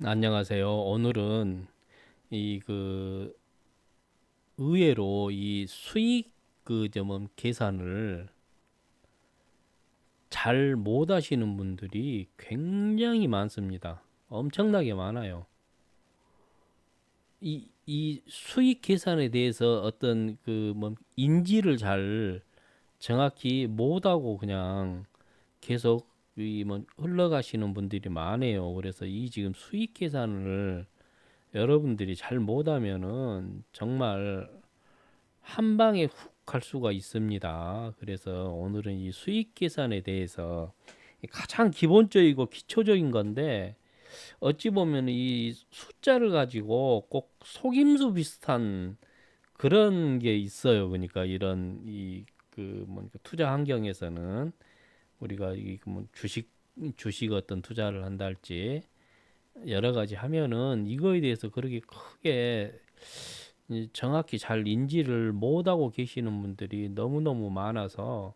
안녕하세요. 오늘은 의외로 이 수익 계산을 잘 못 하시는 분들이 굉장히 많습니다. 엄청나게 많아요. 이 수익 계산에 대해서 어떤 인지를 잘 정확히 못 하고 그냥 계속 흘러가시는 분들이 많아요. 그래서 이 지금 수익 계산을 여러분들이 잘 못하면은 정말 한 방에 훅 갈 수가 있습니다. 그래서 오늘은 이 수익 계산에 대해서 가장 기본적이고 기초적인 건데 어찌 보면 이 숫자를 가지고 꼭 속임수 비슷한 그런 게 있어요. 그러니까 이런 투자 환경에서는 우리가 주식 어떤 투자를 한다 할지 여러 가지 하면은 이거에 대해서 그렇게 크게 정확히 잘 인지를 못하고 계시는 분들이 너무너무 많아서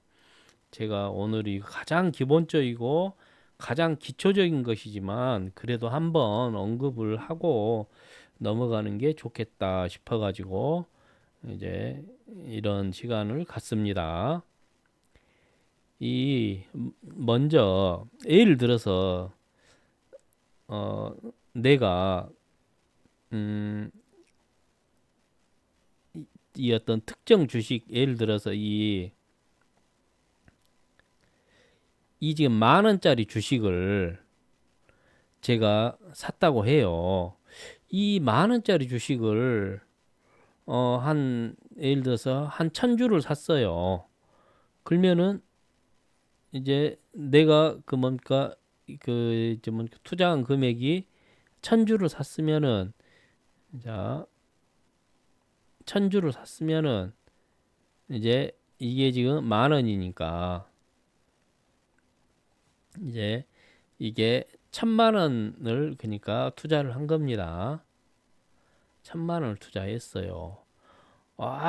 제가 오늘 이 가장 기본적이고 가장 기초적인 것이지만 그래도 한번 언급을 하고 넘어가는 게 좋겠다 싶어가지고 이제 이런 시간을 갖습니다. 이 먼저 예를 들어서 어 내가 음 이 어떤 특정 주식 예를 들어서 이 지금 만 원짜리 주식을 제가 샀다고 해요. 이 만 원짜리 주식을 한 예를 들어서 한 천 주를 샀어요. 그러면은 이제 내가 투자한 금액이 천 주를 샀으면은 자, 천 주를 샀으면은 이제 이게 지금 만 원이니까 이제 이게 천만 원을 그러니까 투자를 한 겁니다. 천만 원을 투자했어요.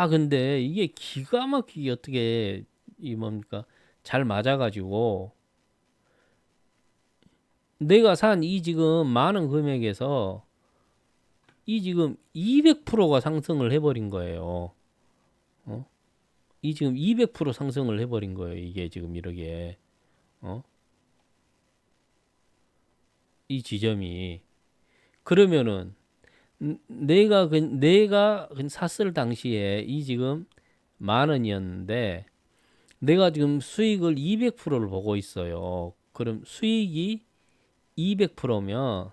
근데 이게 기가 막히게 어떻게 잘 맞아가지고 내가 산 이 지금 많은 금액에서 이 지금 200%가 상승을 해버린 거예요. 어? 이 지금 200% 상승을 해버린 거예요. 이게 지금 이렇게 어? 이 지점이 그러면은 내가 샀을 당시에 이 지금 만 원이었는데 내가 지금 수익을 200%를 보고 있어요. 그럼 수익이 200%면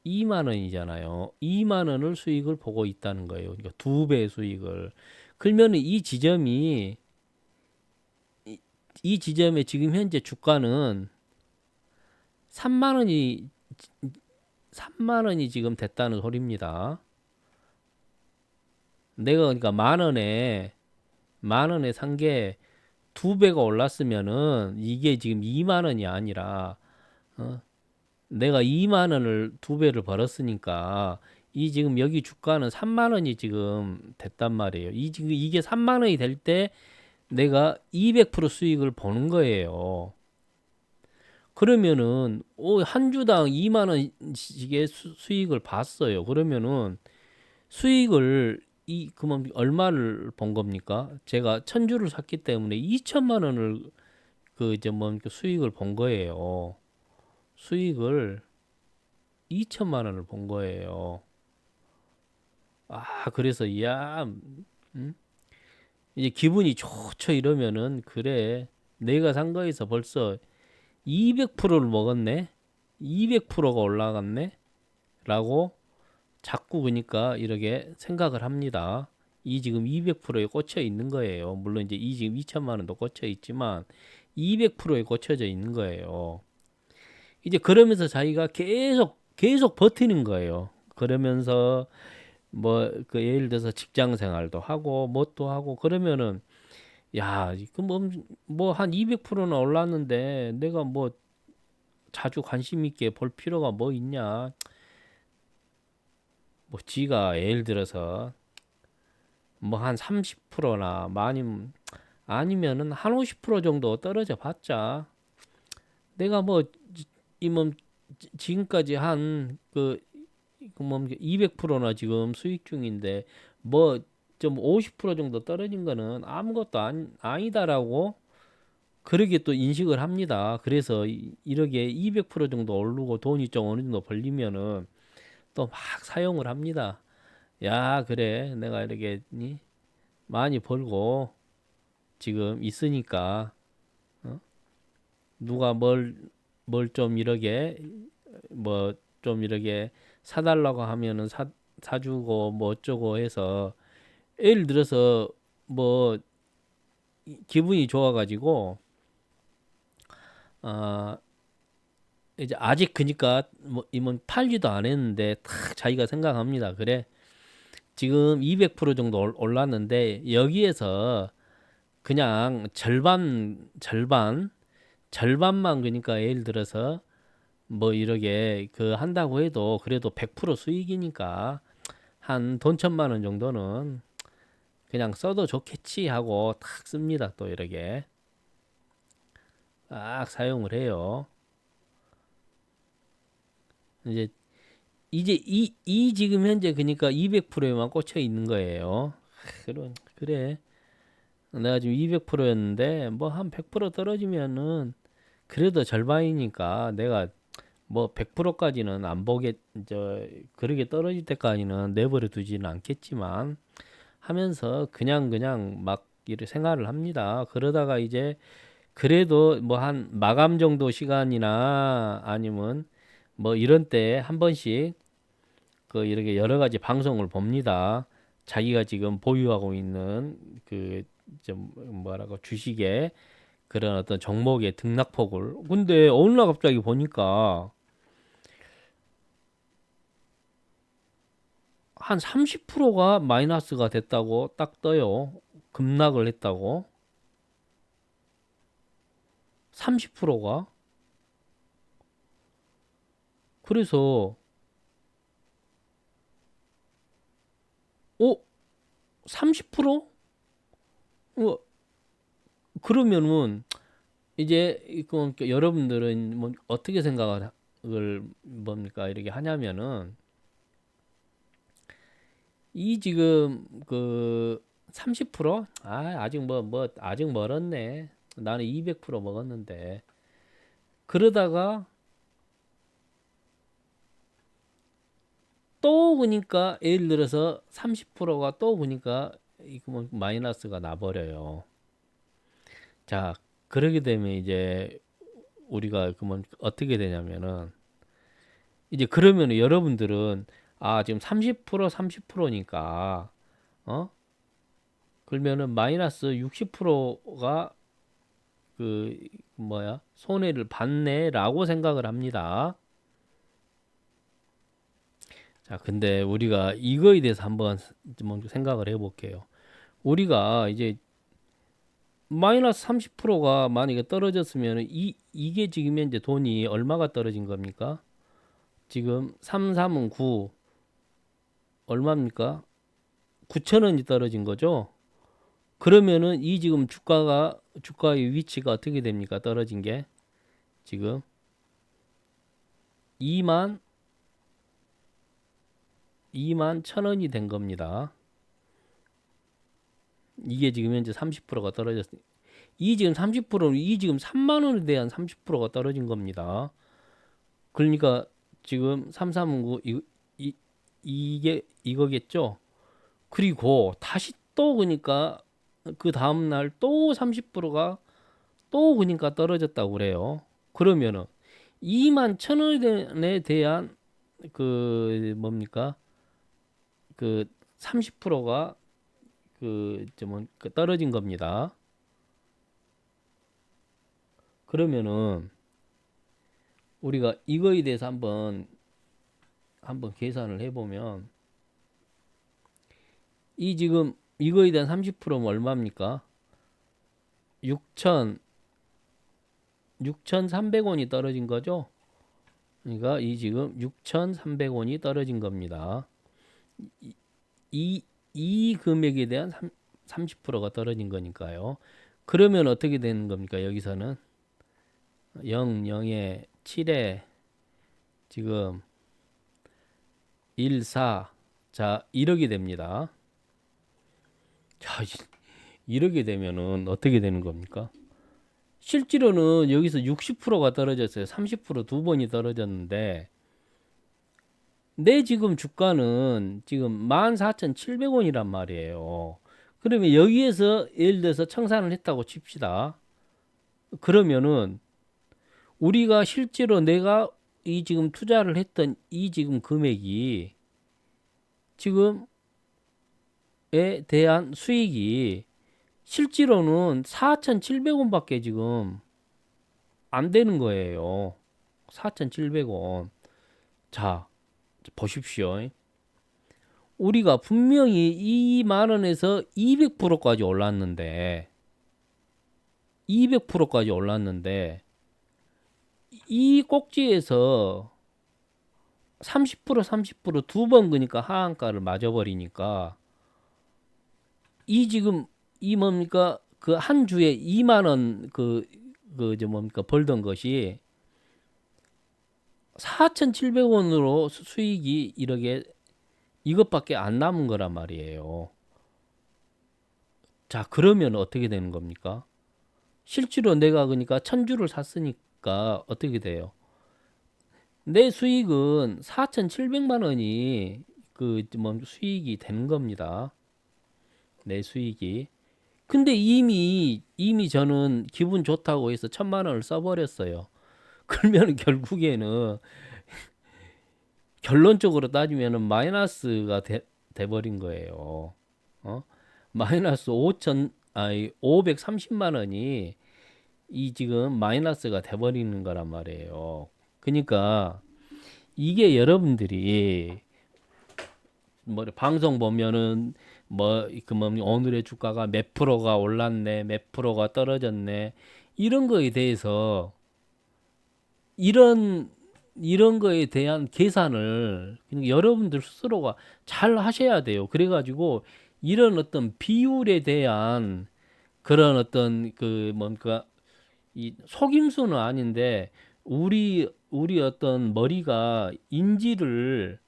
2만 원이잖아요. 2만 원을 수익을 보고 있다는 거예요. 그러니까 두 배 수익을. 그러면 이 지점의 지금 현재 주가는 3만 원이 3만 원이 지금 됐다는 소리입니다. 내가 그러니까 만 원에 산 게 두 배가 올랐으면은 이게 지금 2만 원이 아니라 어? 내가 2만 원을 두 배를 벌었으니까 이 지금 여기 주가는 3만 원이 지금 됐단 말이에요. 이 지금 이게 3만 원이 될 때 내가 200% 수익을 보는 거예요. 그러면은 한 주당 2만 원씩의 수익을 봤어요. 그러면은 수익을 그만 얼마를 본 겁니까? 제가 천 주를 샀기 때문에 2천만 원을 수익을 본 거예요. 수익을 2천만 원을 본 거예요. 그래서 음? 이제 기분이 좋죠 이러면은 그래 내가 산 거에서 벌써 200%를 먹었네. 200%가 올라갔네. 라고 자꾸 그러니까 이렇게 생각을 합니다. 이 지금 200%에 꽂혀 있는 거예요. 물론 이제 이 지금 2천만 원도 꽂혀 있지만 200%에 꽂혀져 있는 거예요. 이제 그러면서 자기가 계속 버티는 거예요. 그러면서 예를 들어서 직장 생활도 하고 뭣도 하고 그러면은 야, 한 200%나 올랐는데 내가 자주 관심 있게 볼 필요가 뭐 있냐? 지가 예를 들어서 한 30%나 아니면은 한 50% 정도 떨어져 봤자 내가 이뭐 지금까지 한그 뭐 200%나 지금 수익 중인데 뭐 좀 50% 정도 떨어진 거는 아무것도 아니다라고 그러게 또 인식을 합니다. 그래서 이렇게 200% 정도 오르고 돈이 좀 어느 정도 벌리면은 또 막 사용을 합니다. 야, 그래. 내가 이렇게 많이 벌고 지금 있으니까 어? 누가 뭘 좀 이렇게 뭐 좀 이렇게 사달라고 하면은 사주고 뭐 어쩌고 해서 예를 들어서 뭐 기분이 좋아가지고 아 이제 아직 그니까 뭐 이번 팔지도 안 했는데 탁 자기가 생각합니다. 그래 지금 200% 정도 올랐는데 여기에서 그냥 절반만 그러니까 예를 들어서 뭐 이렇게 그 한다고 해도 그래도 100% 수익이니까 한 돈 1,000만 원 정도는 그냥 써도 좋겠지 하고 탁 씁니다. 또 이렇게 딱 사용을 해요. 이제 이 지금 현재 그러니까 200%에만 꽂혀 있는 거예요. 그래. 내가 지금 200%였는데 뭐 한 100% 떨어지면은 그래도 절반이니까 내가 뭐 100%까지는 안 보겠 그렇게 떨어질 때까지는 내버려 두지는 않겠지만 하면서 그냥 막 이렇게 생활을 합니다. 그러다가 이제 그래도 뭐 한 마감 정도 시간이나 아니면 뭐 이런 때 한 번씩 그 이렇게 여러 가지 방송을 봅니다. 자기가 지금 보유하고 있는 그 좀 뭐라고 주식의 그런 어떤 종목의 등락폭을 근데 어느 날 갑자기 보니까 한 30%가 마이너스가 됐다고 딱 떠요. 급락을 했다고. 30%가. 그래서 30%? 어, 그러면은 이제 이건 여러분들은 뭐 어떻게 생각을 뭡니까 이렇게 하냐면은 이 지금 그 30%? 아직 아직 멀었네. 나는 200% 먹었는데. 그러다가 또 그니까 예를 들어서 30%가 또 그니까 이거 뭐 마이너스가 나버려요. 자, 그러게 되면 이제 우리가 그러면 어떻게 되냐면은 이제 그러면 여러분들은 지금 30%니까 어? 그러면은 마이너스 60%가 그 뭐야? 손해를 봤네라고 생각을 합니다. 자, 근데 우리가 이거에 대해서 한번 좀 생각을 해볼게요. 우리가 이제 마이너스 30%가 만약에 떨어졌으면 이게 지금 현재 돈이 얼마가 떨어진 겁니까? 지금 3, 3은 9 얼마입니까? 9천 원이 떨어진 거죠. 그러면은 이 지금 주가의 위치가 어떻게 됩니까? 떨어진 게 지금 2만 2만 천 원이 된 겁니다. 이게 지금 현재 30%가 떨어졌어요. 이 지금 30%는 이 지금 3만 원에 대한 30%가 떨어진 겁니다. 그러니까 지금 339 이게 이거겠죠. 그리고 다시 또 그러니까 그 다음 날 또 30%가 또 그러니까 떨어졌다고 그래요. 그러면은 2만 천 원에 대한 그 뭡니까? 그 30%가 그좀 떨어진 겁니다. 그러면은 우리가 이거에 대해서 한번 계산을 해보면 이 지금 이거에 대한 30%면 얼마입니까? 6천 6,300원이 떨어진 거죠. 그러니까 이 지금 6,300원이 떨어진 겁니다. 이, 이 금액에 대한 30%가 떨어진 거니까요. 그러면 어떻게 되는 겁니까? 여기서는 0, 0에 7에 지금 1, 4. 자, 1억이 됩니다. 자, 1억이 되면은 어떻게 되는 겁니까? 실제로는 여기서 60%가 떨어졌어요. 30%두 번이 떨어졌는데 내 지금 주가는 지금 14,700원이란 말이에요. 그러면 여기에서 예를 들어서 청산을 했다고 칩시다. 그러면은 우리가 실제로 내가 이 지금 투자를 했던 이 지금 금액이 지금에 대한 수익이 실제로는 4,700원밖에 지금 안 되는 거예요. 4,700원. 자, 보십시오. 우리가 분명히 2만 원에서 200%까지 올랐는데 200%까지 올랐는데 이 꼭지에서 30% 번 그니까 하한가를 맞아버리니까 이 지금 이 뭡니까 그 한 주에 2만 원 저 뭡니까 벌던 것이 4,700원으로 수익이 이렇게 이것밖에 안 남은 거란 말이에요. 자, 그러면 어떻게 되는 겁니까? 실제로 내가 그러니까 1,000주를 샀으니까 어떻게 돼요? 내 수익은 4,700만 원이 뭐 수익이 되는 겁니다. 내 수익이. 근데 이미 저는 기분 좋다고 해서 1,000만 원을 써버렸어요. 그러면 결국에는 결론적으로 따지면은 마이너스가 돼버린 거예요. 어? 마이너스 530만 원이 이 지금 마이너스가 돼버리는 거란 말이에요. 그러니까 이게 여러분들이 뭐 방송 보면은 뭐 오늘의 주가가 몇 프로가 올랐네, 몇 프로가 떨어졌네 이런 거에 대해서 이런 거에 대한 계산을 그러니까 여러분들 스스로가 잘 하셔야 돼요. 그래가지고 이런 어떤 비율에 대한 그런 어떤 그 뭔가 이 속임수는 아닌데 우리 어떤 머리가 인지를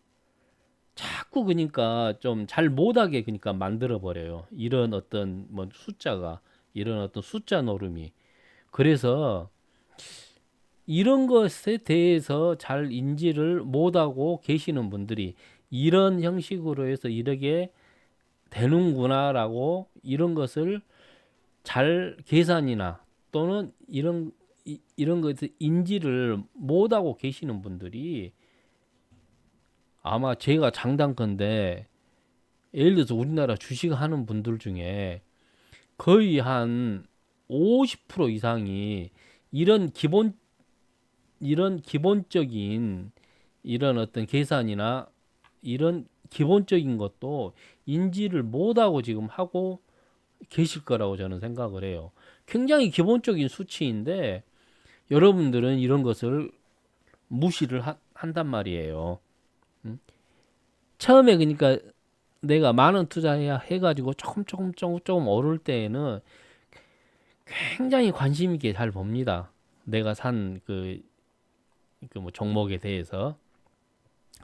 자꾸 그러니까 좀 잘 못하게 그러니까 만들어 버려요. 이런 어떤 뭐 숫자가 이런 어떤 숫자 노름이. 그래서 이런 것에 대해서 잘 인지를 못하고 계시는 분들이 이런 형식으로 해서 이렇게 되는구나라고 이런 것을 잘 계산이나 또는 이런 것에 인지를 못하고 계시는 분들이 아마 제가 장담컨대 예를 들어서 우리나라 주식 하는 분들 중에 거의 한 50% 이상이 이런 기본적인 이런 어떤 계산이나 이런 기본적인 것도 인지를 못하고 지금 하고 계실 거라고 저는 생각을 해요. 굉장히 기본적인 수치인데 여러분들은 이런 것을 무시를 한단 말이에요. 처음에 그러니까 내가 10,000원 투자해야 해가지고 조금 오를 때에는 굉장히 관심 있게 잘 봅니다. 내가 산 뭐 종목에 대해서.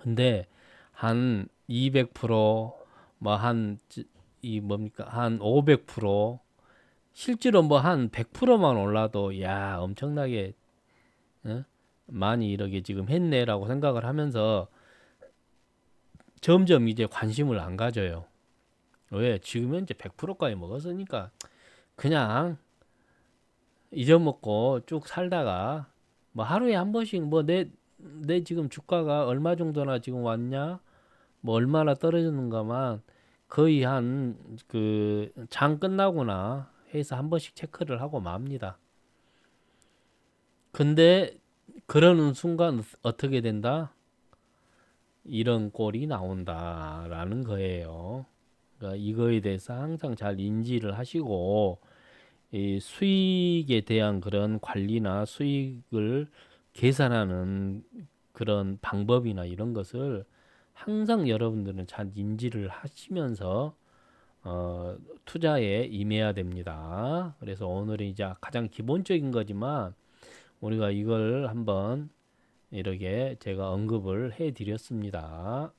근데 한 200%, 뭐 이 뭡니까 한 500%, 실제로 뭐 한 100%만 올라도 야 엄청나게 어? 많이 이렇게 지금 했네라고 생각을 하면서 점점 이제 관심을 안 가져요. 왜? 지금 현재 100%까지 먹었으니까 그냥 잊어먹고 쭉 살다가 뭐 하루에 한 번씩 뭐 내 지금 주가가 얼마 정도나 지금 왔냐 뭐 얼마나 떨어졌는가만 거의 한 장 끝나고나 해서 한 번씩 체크를 하고 맙니다. 근데 그러는 순간 어떻게 된다? 이런 꼴이 나온다라는 거예요. 그러니까 이거에 대해서 항상 잘 인지를 하시고 이 수익에 대한 그런 관리나 수익을 계산하는 그런 방법이나 이런 것을 항상 여러분들은 잘 인지를 하시면서 투자에 임해야 됩니다. 그래서 오늘은 이제 가장 기본적인 거지만 우리가 이걸 한번 이렇게 제가 언급을 해 드렸습니다.